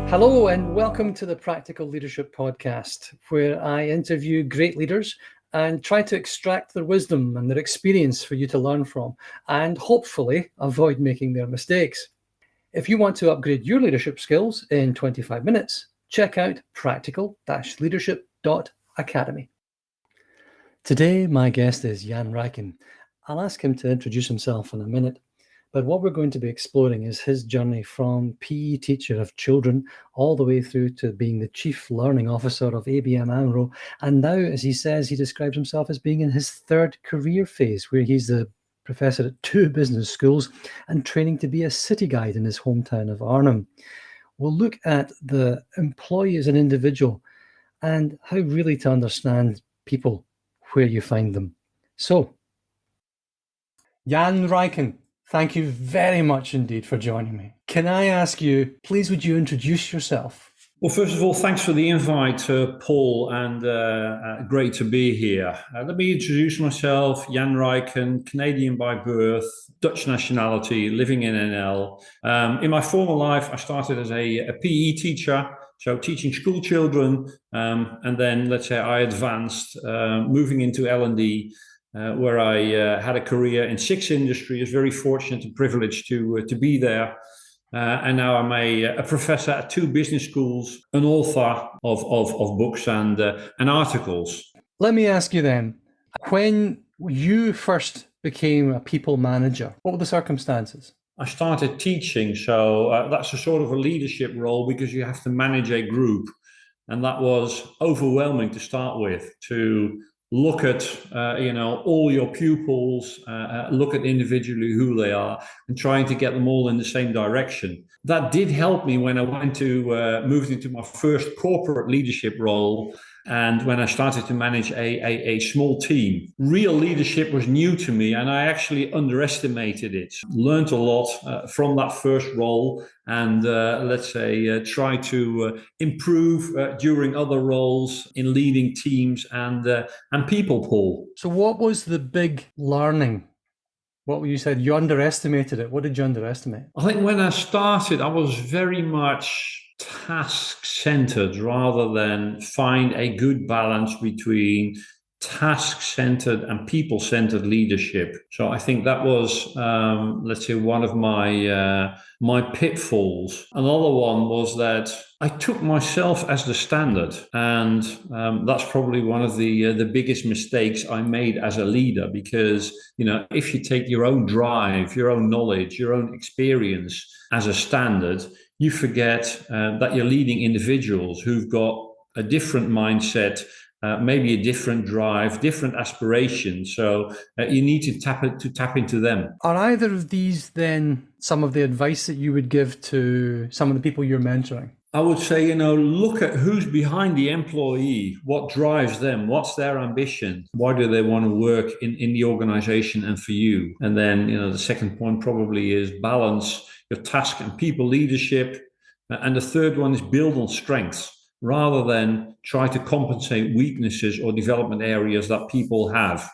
Hello and welcome to the Practical Leadership Podcast, where I interview great leaders and try to extract their wisdom and their experience for you to learn from and hopefully avoid making their mistakes. If you want to upgrade your leadership skills in 25 minutes, check out practical-leadership.academy. Today, my guest is Jan Rijken. I'll ask him to introduce himself in a minute. But what we're going to be exploring is his journey from PE teacher of children all the way through to being the Chief Learning Officer of ABN Amro. And now, as he says, he describes himself as being in his third career phase, where he's the professor at 2 business schools and training to be a city guide in his hometown of Arnhem. We'll look at the employee as an individual and how really to understand people where you find them. So, Jan Rijken, thank you very much indeed for joining me. Can I ask you, please, would you introduce yourself? Well, first of all, thanks for the invite, Paul, and great to be here. Let me introduce myself, Jan Rijken, Canadian by birth, Dutch nationality, living in NL. In my former life, I started as a PE teacher, so teaching school children, and then, let's say, I advanced, moving into L&D, where I had a career in 6 industries. I was very fortunate and privileged to be there. And now I'm a professor at 2 business schools, an author of books and articles. Let me ask you then, when you first became a people manager, what were the circumstances? I started teaching, so that's a sort of a leadership role because you have to manage a group. And that was overwhelming to start with, to look at all your pupils, look at individually who they are, and trying to get them all in the same direction. That did help me when I moved into my first corporate leadership role, and when I started to manage a small team. Real leadership was new to me, and I actually underestimated it. Learned a lot from that first role, and try to improve during other roles in leading teams and people, Paul. So what was the big learning? What you said, you underestimated it. What did you underestimate? I think when I started, I was very much task-centered rather than find a good balance between task-centered and people-centered leadership. So I think that was, one of my pitfalls. Another one was that I took myself as the standard, and that's probably one of the biggest mistakes I made as a leader. Because if you take your own drive, your own knowledge, your own experience as a standard, you forget that you're leading individuals who've got a different mindset. Maybe a different drive, different aspirations. So you need to tap into them. Are either of these then some of the advice that you would give to some of the people you're mentoring? I would say, look at who's behind the employee, what drives them, what's their ambition, why do they want to work in the organization and for you? And then, the second point probably is balance your task and people leadership. And the third one is build on strengths, rather than try to compensate weaknesses or development areas that people have,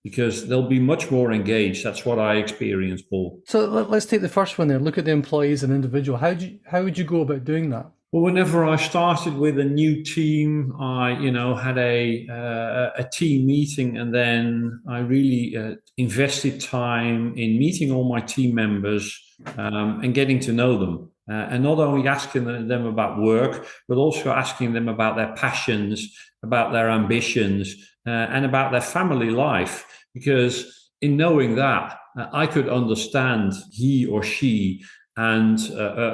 because they'll be much more engaged. That's what I experienced, Paul. So let's take the first one there. Look at the employee as an individual. How would you go about doing that? Well, whenever I started with a new team, I had a team meeting, and then I really invested time in meeting all my team members and getting to know them. And not only asking them about work, but also asking them about their passions, about their ambitions, and about their family life. Because in knowing that, I could understand he or she, and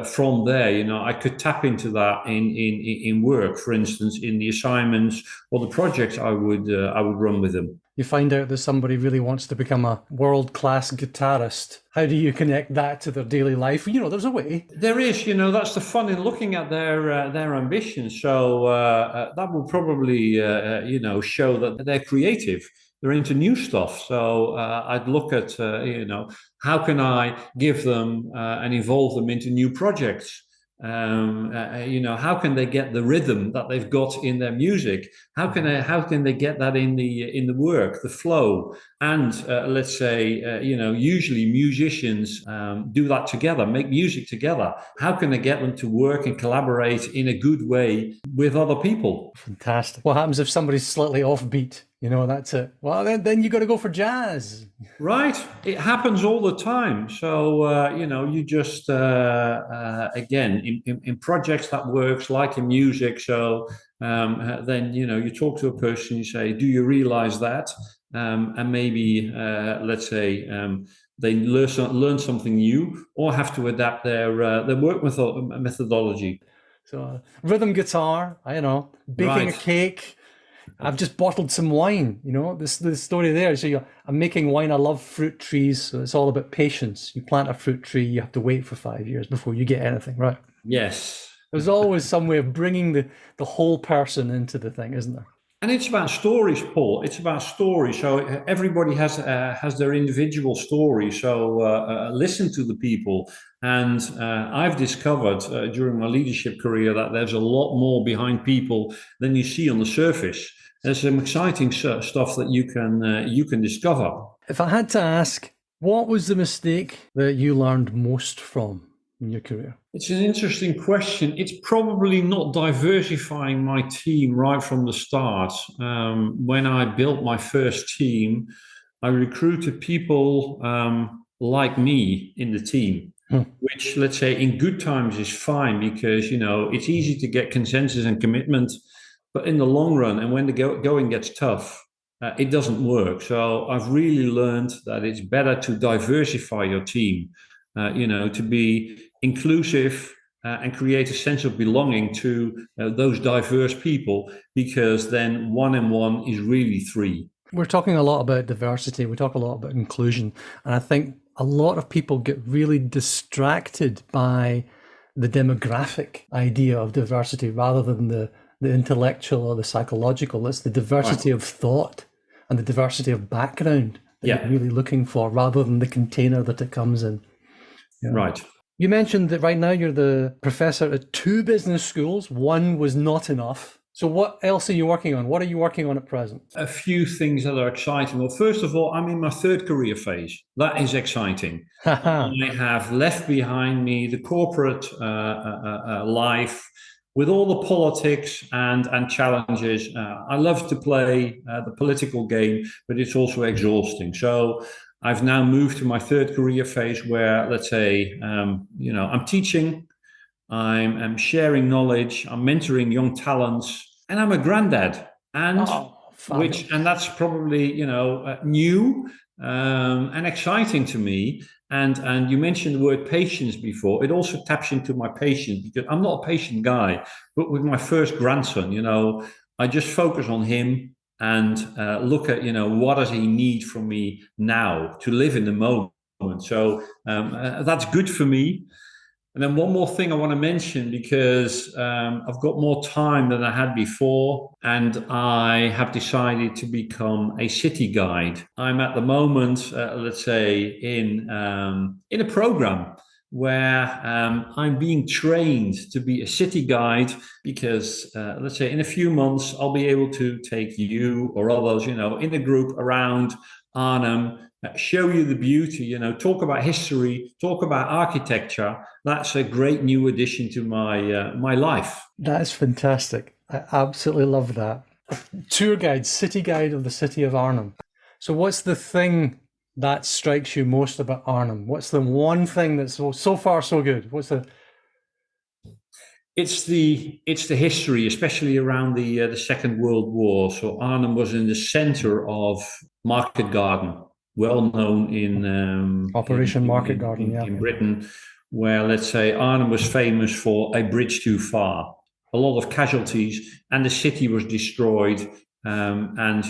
from there, I could tap into that in work, for instance, in the assignments or the projects I would run with them. You find out that somebody really wants to become a world-class guitarist. How do you connect that to their daily life? There's a way. There is, that's the fun in looking at their ambitions. So that will probably, show that they're creative. They're into new stuff. So I'd look at, how can I give them and involve them into new projects? How can they get the rhythm that they've got in their music? How can they get that in the work, the flow? And let's say, usually musicians do that together, make music together. How can they get them to work and collaborate in a good way with other people? Fantastic. What happens if somebody's slightly offbeat? That's it. Well, then you got to go for jazz. Right, it happens all the time. So you just again in projects that works like in music. So then you talk to a person, you say, "Do you realize that?" And maybe let's say they learn something new or have to adapt their work methodology. So rhythm guitar, baking a Right. cake. I've just bottled some wine. The story there. So I'm making wine. I love fruit trees. So it's all about patience. You plant a fruit tree, you have to wait for 5 years before you get anything, right? Yes. There's always some way of bringing the whole person into the thing, isn't there? And it's about stories, Paul. It's about stories. So everybody has their individual story. So listen to the people. And I've discovered during my leadership career that there's a lot more behind people than you see on the surface. There's some exciting stuff that you can discover. If I had to ask, what was the mistake that you learned most from in your career? It's an interesting question. It's probably not diversifying my team right from the start. When I built my first team, I recruited people like me in the team, Hmm. which, let's say, in good times is fine because it's easy to get consensus and commitment, but in the long run, and when the going gets tough, it doesn't work. So I've really learned that it's better to diversify your team, to be inclusive and create a sense of belonging to those diverse people, because then one and one is really three. We're talking a lot about diversity. We talk a lot about inclusion. And I think a lot of people get really distracted by the demographic idea of diversity rather than the intellectual or the psychological. It's the diversity of thought and the diversity of background that Yeah. you're really looking for rather than the container that it comes in. Right. You mentioned that right now you're the professor at 2 business schools. One was not enough. So what else are you working on? What are you working on at present? A few things that are exciting. Well, first of all, I'm in my third career phase. That is exciting. I have left behind me the corporate life with all the politics and challenges. I love to play the political game, but it's also exhausting. So I've now moved to my third career phase where, let's say, I'm teaching, I'm sharing knowledge, I'm mentoring young talents, and I'm a granddad. And Fabulous. that's probably new and exciting to me. And you mentioned the word patience before. It also taps into my patience because I'm not a patient guy. But with my first grandson, I just focus on him and look at what does he need from me now to live in the moment. So that's good for me. And then one more thing I want to mention, because I've got more time than I had before, and I have decided to become a city guide. I'm at the moment, let's say, in a program where I'm being trained to be a city guide, because let's say in a few months I'll be able to take you or others, in a group around Arnhem, show you the beauty, talk about history, talk about architecture. That's a great new addition to my life. That is fantastic. I absolutely love that. Tour guide, city guide of the city of Arnhem. So what's the thing that strikes you most about Arnhem? What's the one thing that's so far so good? It's the history, especially around the Second World War. So Arnhem was in the center of Market Garden, well known Operation Market Garden? Yeah. in Britain, where, let's say, Arnhem was famous for a bridge too far, a lot of casualties, and the city was destroyed. And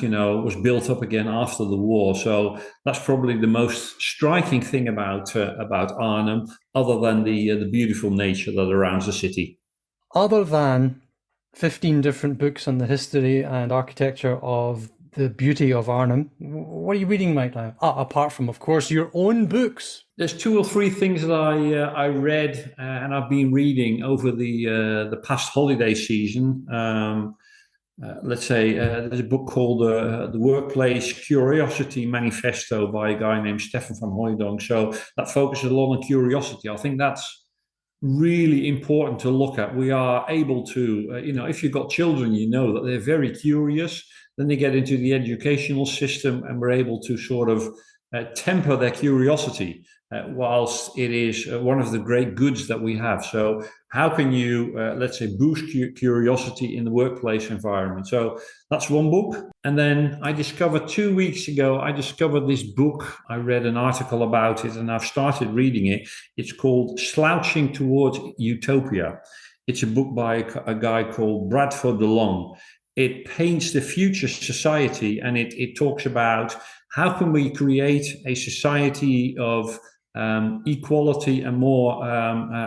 was built up again after the war. So that's probably the most striking thing about Arnhem, other than the beautiful nature that surrounds the city. Other than 15 different books on the history and architecture of the beauty of Arnhem. What are you reading right now? Apart from, of course, your own books. There's two or three things that I read and I've been reading over the past holiday season. Let's say there's a book called The Workplace Curiosity Manifesto by a guy named Stefan van Hooijdonk. So that focuses a lot on curiosity. I think that's really important to look at. We are able to, if you've got children, you know that they're very curious. Then they get into the educational system and we're able to sort of temper their curiosity, whilst it is one of the great goods that we have. So how can you, let's say, boost curiosity in the workplace environment? So that's one book. And then I discovered 2 weeks ago, this book. I read an article about it and I've started reading it. It's called Slouching Towards Utopia. It's a book by a guy called Bradford DeLong. It paints the future society and it talks about how can we create a society of equality and more,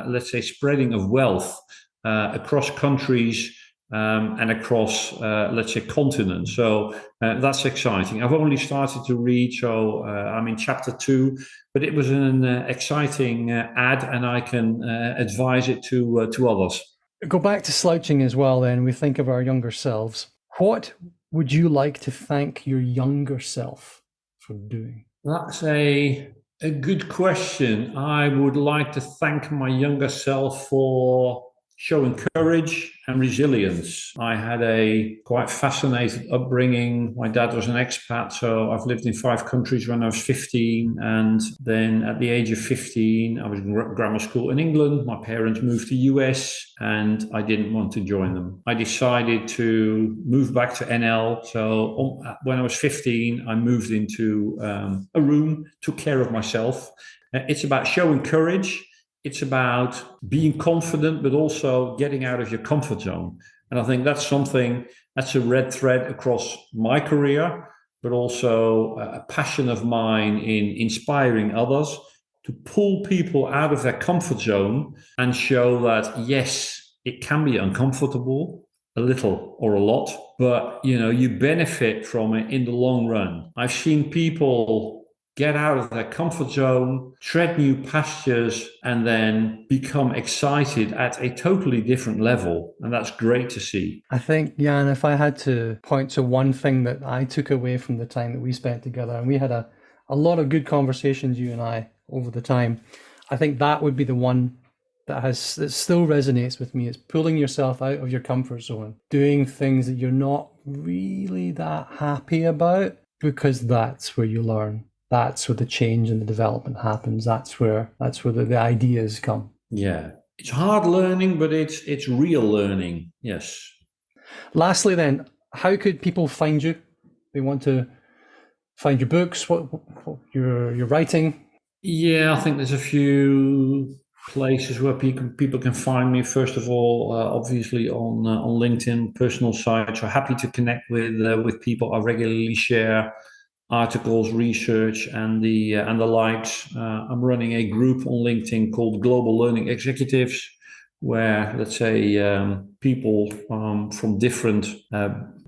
let's say, spreading of wealth across countries and across, let's say, continents. So that's exciting. I've only started to read, so I'm in chapter 2, but it was an exciting ad, and I can advise it to others. Go back to slouching as well, then. We think of our younger selves. What would you like to thank your younger self for doing? That's a good question. I would like to thank my younger self for showing courage and resilience. I had a quite fascinating upbringing. My dad was an expat, so I've lived in 5 countries when I was 15. And then at the age of 15, I was in grammar school in England. My parents moved to US and I didn't want to join them. I decided to move back to NL. So when I was 15, I moved into a room, took care of myself. It's about showing courage. It's about being confident, but also getting out of your comfort zone. And I think that's a red thread across my career, but also a passion of mine in inspiring others to pull people out of their comfort zone and show that, yes, it can be uncomfortable, a little or a lot, but you benefit from it in the long run. I've seen people get out of their comfort zone, tread new pastures, and then become excited at a totally different level. And that's great to see. I think, Jan, if I had to point to one thing that I took away from the time that we spent together, and we had a lot of good conversations, you and I, over the time, I think that would be the one that still resonates with me. It's pulling yourself out of your comfort zone, doing things that you're not really that happy about, because that's where you learn. That's where the change and the development happens. That's where the ideas come. Yeah, it's hard learning, but it's real learning. Yes. Lastly, then, how could people find you? They want to find your books, what you're writing. Yeah, I think there's a few places where people can find me. First of all, obviously on LinkedIn, personal site. So happy to connect with people. I regularly share articles, research, and the likes. I'm running a group on LinkedIn called Global Learning Executives, where, let's say, people from different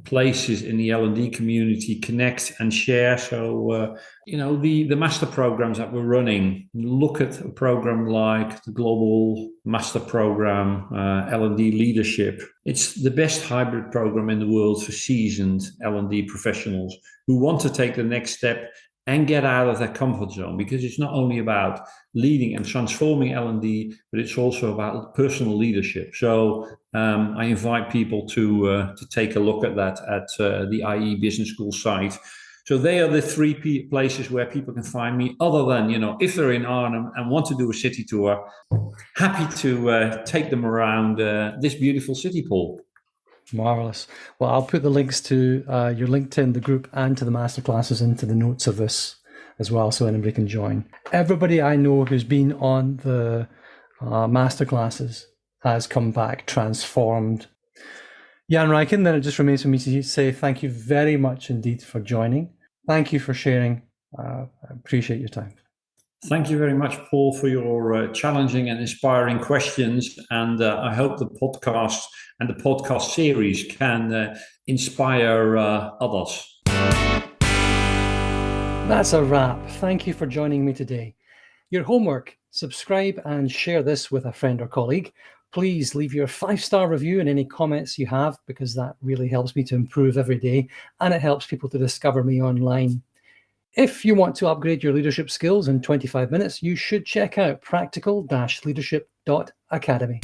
places in the L&D community connect and share. So, the master programs that we're running, look at a program like the Global Master Program, L&D Leadership. It's the best hybrid program in the world for seasoned L&D professionals who want to take the next step and get out of their comfort zone, because it's not only about leading and transforming L&D, but it's also about personal leadership. So I invite people to take a look at that at the IE Business School site. So they are the 3 places where people can find me, other than, if they're in Arnhem and want to do a city tour, happy to take them around this beautiful city, Paul. Marvelous. Well, I'll put the links to your LinkedIn, the group, and to the masterclasses into the notes of this as well, so anybody can join. Everybody I know who's been on the masterclasses has come back transformed. Jan Rijken, then it just remains for me to say thank you very much indeed for joining. Thank you for sharing. I appreciate your time. Thank you very much, Paul, for your challenging and inspiring questions. And I hope the podcast and the podcast series can inspire others. That's a wrap. Thank you for joining me today. Your homework: subscribe and share this with a friend or colleague. Please leave your 5-star review and any comments you have, because that really helps me to improve every day and it helps people to discover me online. If you want to upgrade your leadership skills in 25 minutes, you should check out practical-leadership.academy.